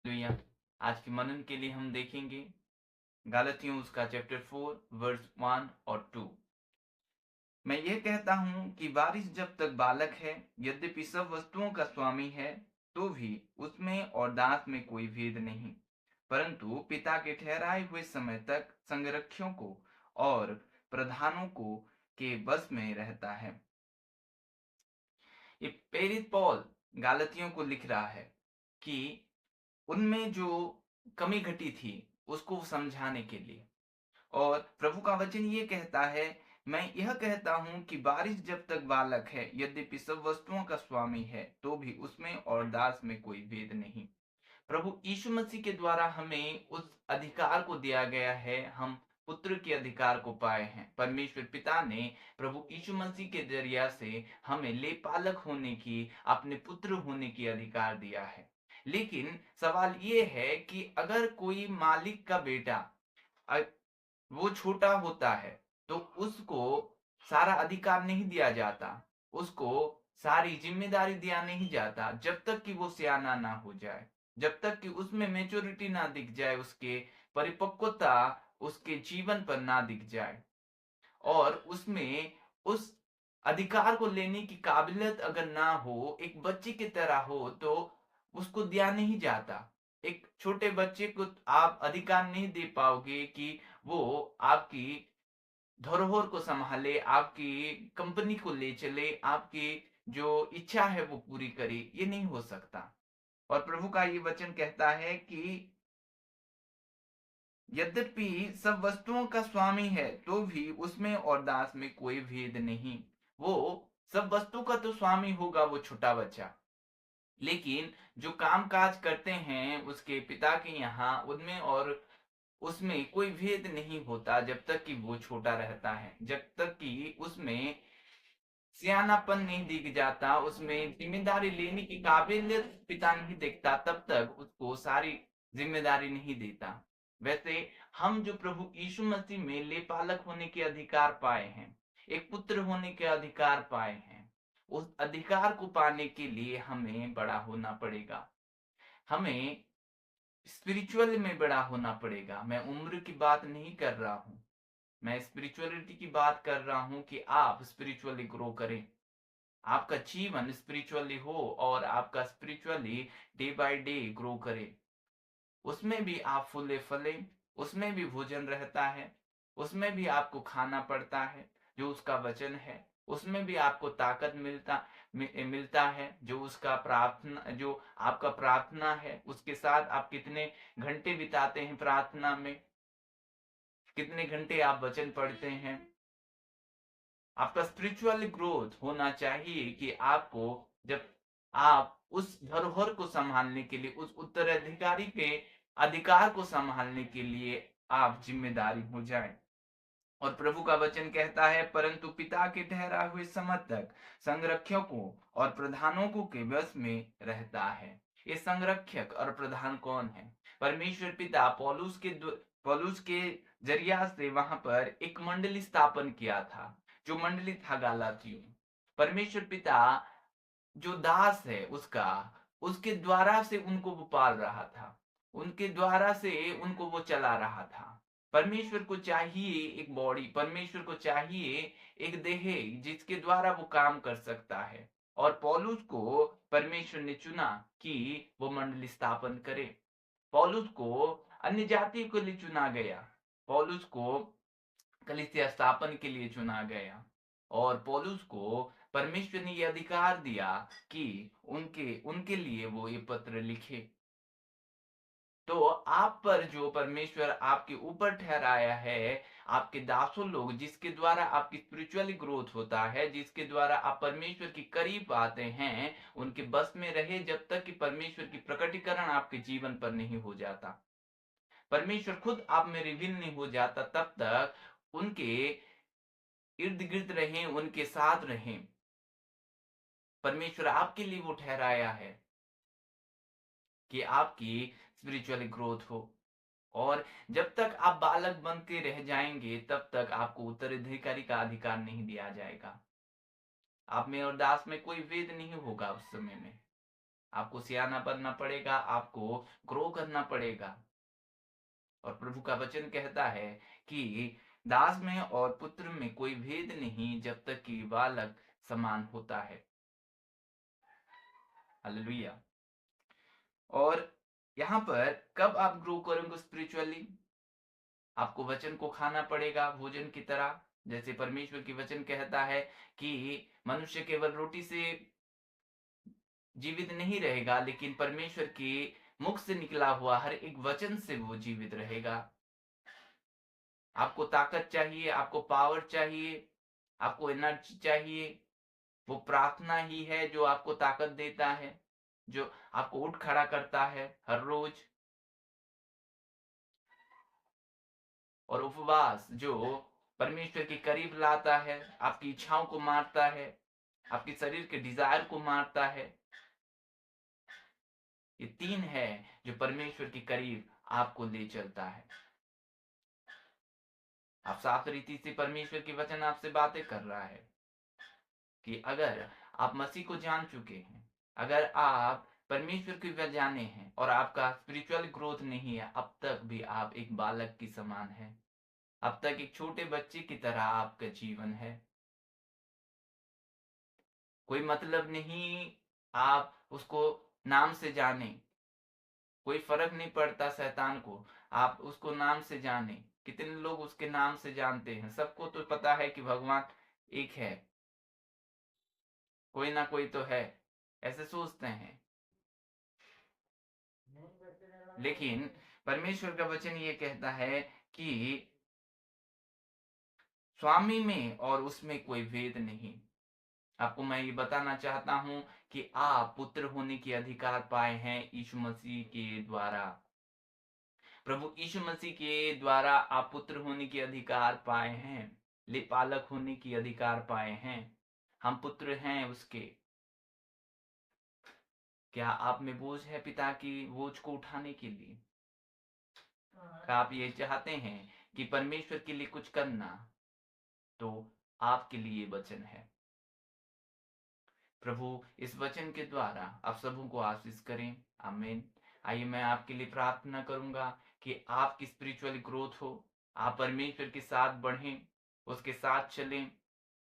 Hallelujah. आज के मनन के लिए हम देखेंगे गलातियों उसका चैप्टर 4 वर्स 1 और 2। मैं ये कहता हूँ कि वारिस जब तक बालक है, यद्यपि सब वस्तुओं का स्वामी है, तो भी उसमें और दास में कोई भेद नहीं, परंतु पिता के ठहराए हुए समय तक संरक्षकों को और प्रधानों को के बस में रहता है। ये प्रेरित पौल गलातियों को लिख रहा है कि उनमें जो कमी घटी थी उसको समझाने के लिए। और प्रभु का वचन ये कहता है, मैं यह कहता हूं कि बारिश जब तक बालक है, यद्यपि सब वस्तुओं का स्वामी है, तो भी उसमें और दास में कोई भेद नहीं। प्रभु यीशु मसीह के द्वारा हमें उस अधिकार को दिया गया है, हम पुत्र के अधिकार को पाए हैं। परमेश्वर पिता ने प्रभु यीशु मसीह के जरिया से हमें लेपालक होने की, अपने पुत्र होने की अधिकार दिया है। लेकिन सवाल ये है कि अगर कोई मालिक का बेटा अ, वो छोटा होता है, तो उसको सारा अधिकार नहीं दिया जाता, उसको सारी जिम्मेदारी दिया नहीं जाता, जब तक कि वो सियाना ना हो जाए, जब तक कि उसमें मेच्योरिटी ना दिख जाए, उसके परिपक्वता उसके जीवन पर ना दिख जाए, और उसमें उस अधिकार को लेने की काबिलियत अगर ना हो, एक बच्चे की तरह हो, तो उसको दिया नहीं जाता। एक छोटे बच्चे को आप अधिकार नहीं दे पाओगे कि वो आपकी धरोहर को संभाले, आपकी कंपनी को ले चले, आपकी जो इच्छा है वो पूरी करे, ये नहीं हो सकता। और प्रभु का ये वचन कहता है कि यद्यपि सब वस्तुओं का स्वामी है, तो भी उसमें और दास में कोई भेद नहीं। वो सब वस्तु का तो स्वामी होगा, वो छोटा बच्चा, लेकिन जो काम काज करते हैं उसके पिता के यहाँ, उनमें और उसमें कोई भेद नहीं होता, जब तक कि वो छोटा रहता है, जब तक कि उसमें सियानापन नहीं दिख जाता, उसमें जिम्मेदारी लेने की काबिलियत पिता नहीं देखता, तब तक उसको सारी जिम्मेदारी नहीं देता। वैसे हम जो प्रभु यीशु मसीह में लेपालक होने के अधिकार पाए हैं, एक पुत्र होने के अधिकार पाए हैं, उस अधिकार को पाने के लिए हमें बड़ा होना पड़ेगा। हमें स्पिरिचुअल में बड़ा होना पड़ेगा। मैं उम्र की बात नहीं कर रहा हूं, मैं स्पिरिचुअलिटी की बात कर रहा हूं कि आप स्पिरिचुअली ग्रो करें, आपका जीवन स्पिरिचुअली हो और आपका spiritually day by day grow करे। उसमें भी आप फूले फले, उसमें भी भोजन रहता है, उसमें भी आपको खाना पड़ता है जो उसका वचन है, उसमें भी आपको ताकत मिलता है जो उसका प्रार्थना, जो आपका प्रार्थना है, उसके साथ आप कितने घंटे बिताते हैं प्रार्थना में, कितने घंटे आप वचन पढ़ते हैं। आपका स्पिरिचुअल ग्रोथ होना चाहिए कि आपको, जब आप उस धरोहर को संभालने के लिए, उस उत्तराधिकारी के अधिकार को संभालने के लिए आप जिम्मेदारी हो जाए। और प्रभु का वचन कहता है, परंतु पिता के ठहराए हुए समय तक संरक्षकों और प्रधानों के वश में रहता है। ये संरक्षक और प्रधान कौन है? परमेश्वर पिता पौलुस के जरिया से वहां पर एक मंडली स्थापन किया था, जो मंडली था गलातियों। परमेश्वर पिता जो दास है उसका, उसके द्वारा से उनको वो पाल रहा था, उनके द्वारा से उनको वो चला रहा था। परमेश्वर को चाहिए एक बॉडी, परमेश्वर को चाहिए एक देह जिसके द्वारा वो काम कर सकता है। और पौलुस को परमेश्वर ने चुना कि वो मंडली स्थापन करे। पौलुस को अन्य जाति के लिए चुना गया, पौलुस को कलीसिया स्थापन के लिए चुना गया, और पौलुस को परमेश्वर ने यह अधिकार दिया कि उनके उनके लिए वो ये पत्र लिखे। तो आप पर जो परमेश्वर आपके ऊपर ठहराया है, आपके दासों लोग, जिसके द्वारा आपकी स्पिरिचुअली ग्रोथ होता है, जिसके द्वारा आप परमेश्वर के करीब आते हैं, उनके बस में रहे जब तक कि परमेश्वर की प्रकटीकरण आपके जीवन पर नहीं हो जाता, परमेश्वर खुद आप में रिवील नहीं हो जाता, तब तक उनके इर्द गिर्द रहें, उनके साथ रहें। परमेश्वर आपके लिए वो ठहराया है कि आपकी स्पिरिचुअल ग्रोथ हो। और जब तक आप बालक बन के रह जाएंगे, तब तक आपको उत्तराधिकारी का अधिकार नहीं दिया जाएगा। आप में और दास में कोई भेद नहीं होगा उस समय में। आपको सियाना बनना पड़ेगा, आपको ग्रो करना पड़ेगा। और प्रभु का वचन कहता है कि दास में और पुत्र में कोई भेद नहीं जब तक कि बालक समान होता है। हालेलुया। और यहाँ पर कब आप ग्रो करोगे स्पिरिचुअली? आपको वचन को खाना पड़ेगा भोजन की तरह। जैसे परमेश्वर की वचन कहता है कि मनुष्य केवल रोटी से जीवित नहीं रहेगा, लेकिन परमेश्वर के मुख से निकला हुआ हर एक वचन से वो जीवित रहेगा। आपको ताकत चाहिए, आपको पावर चाहिए, आपको एनर्जी चाहिए। वो प्रार्थना ही है जो आपको ताकत देता है, जो आपको उठ खड़ा करता है हर रोज। और उपवास जो परमेश्वर के करीब लाता है, आपकी इच्छाओं को मारता है, आपके शरीर के डिजायर को मारता है। ये तीन है जो परमेश्वर के करीब आपको ले चलता है। आप साफ रीति से परमेश्वर की वचन आपसे बातें कर रहा है कि अगर आप मसीह को जान चुके हैं, अगर आप परमेश्वर को जाने हैं और आपका स्पिरिचुअल ग्रोथ नहीं है, अब तक भी आप एक बालक की समान है, अब तक एक छोटे बच्चे की तरह आपका जीवन है। कोई मतलब नहीं आप उसको नाम से जाने, कोई फर्क नहीं पड़ता शैतान को, आप उसको नाम से जाने। कितने लोग उसके नाम से जानते हैं? सबको तो पता है कि भगवान एक है, कोई ना कोई तो है, ऐसे सोचते हैं। लेकिन परमेश्वर का वचन ये कहता है कि स्वामी में और उसमें कोई भेद नहीं। आपको मैं ये बताना चाहता हूं कि आप पुत्र होने के अधिकार पाए हैं यीशु मसीह के द्वारा। प्रभु यीशु मसीह के द्वारा आप पुत्र होने के अधिकार पाए हैं, ले पालक होने की अधिकार पाए हैं। हम पुत्र हैं उसके। क्या आप में बोझ है पिता की बोझ को उठाने के लिए? क्या आप ये चाहते हैं कि परमेश्वर के लिए कुछ करना? तो आपके लिए वचन है। प्रभु इस वचन के द्वारा आप सबों को आशीष करें। आमीन। आइए मैं आपके लिए प्रार्थना करूंगा कि आपकी स्पिरिचुअल ग्रोथ हो, आप परमेश्वर के साथ बढ़ें, उसके साथ चलें,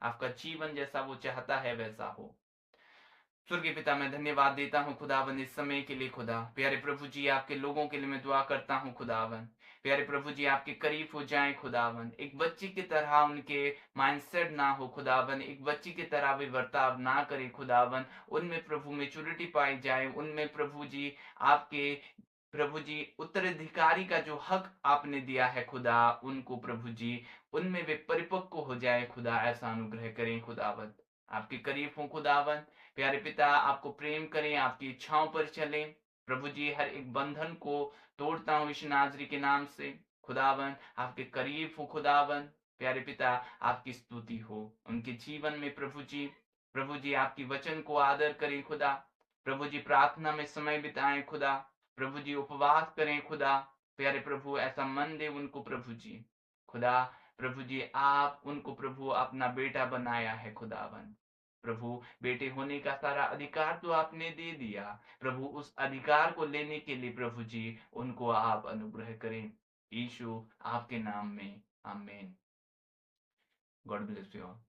आपका जीवन जैसा वो चाहता है वैसा हो। स्वर्गीय पिता, मैं धन्यवाद देता हूँ खुदावन इस समय के लिए। खुदा प्यारे प्रभु जी, आपके लोगों के लिए मैं दुआ करता हूँ खुदावन। प्यारे प्रभु जी, आपके करीब हो जाएं खुदावन, एक बच्ची की तरह उनके माइंडसेट ना हो खुदावन, एक बच्ची की तरह भी बर्ताव ना करे खुदावन। उनमें प्रभु मेचुरिटी पाई जाए, उनमें प्रभु जी आपके प्रभु जी उत्तराधिकारी का जो हक आपने दिया है खुदा, उनको प्रभु जी उनमें वे परिपक्व हो जाए खुदा, ऐसा अनुग्रह करें खुदावन। आपके करीब हो खुदावन। प्यारे पिता, आपको प्रेम करें, आपकी इच्छाओं पर चलें। प्रभु जी हर एक बंधन को तोड़ता हूँ यीशु नाजरी के नाम से खुदावन। आपके करीब हो खुदावन। प्यारे पिता, आपकी स्तुति हो उनके जीवन में प्रभु जी। प्रभु जी आपकी वचन को आदर करें खुदा। प्रभु जी प्रार्थना में समय बिताएं खुदा। प्रभु जी उपवास करें खुदा। प्यारे प्रभु ऐसा मन दे उनको प्रभु जी। खुदा प्रभु जी आप उनको प्रभु अपना बेटा बनाया है खुदावन। प्रभु बेटे होने का सारा अधिकार तो आपने दे दिया। प्रभु उस अधिकार को लेने के लिए प्रभु जी उनको आप अनुग्रह करें यीशु आपके नाम में। आमीन। God bless you all.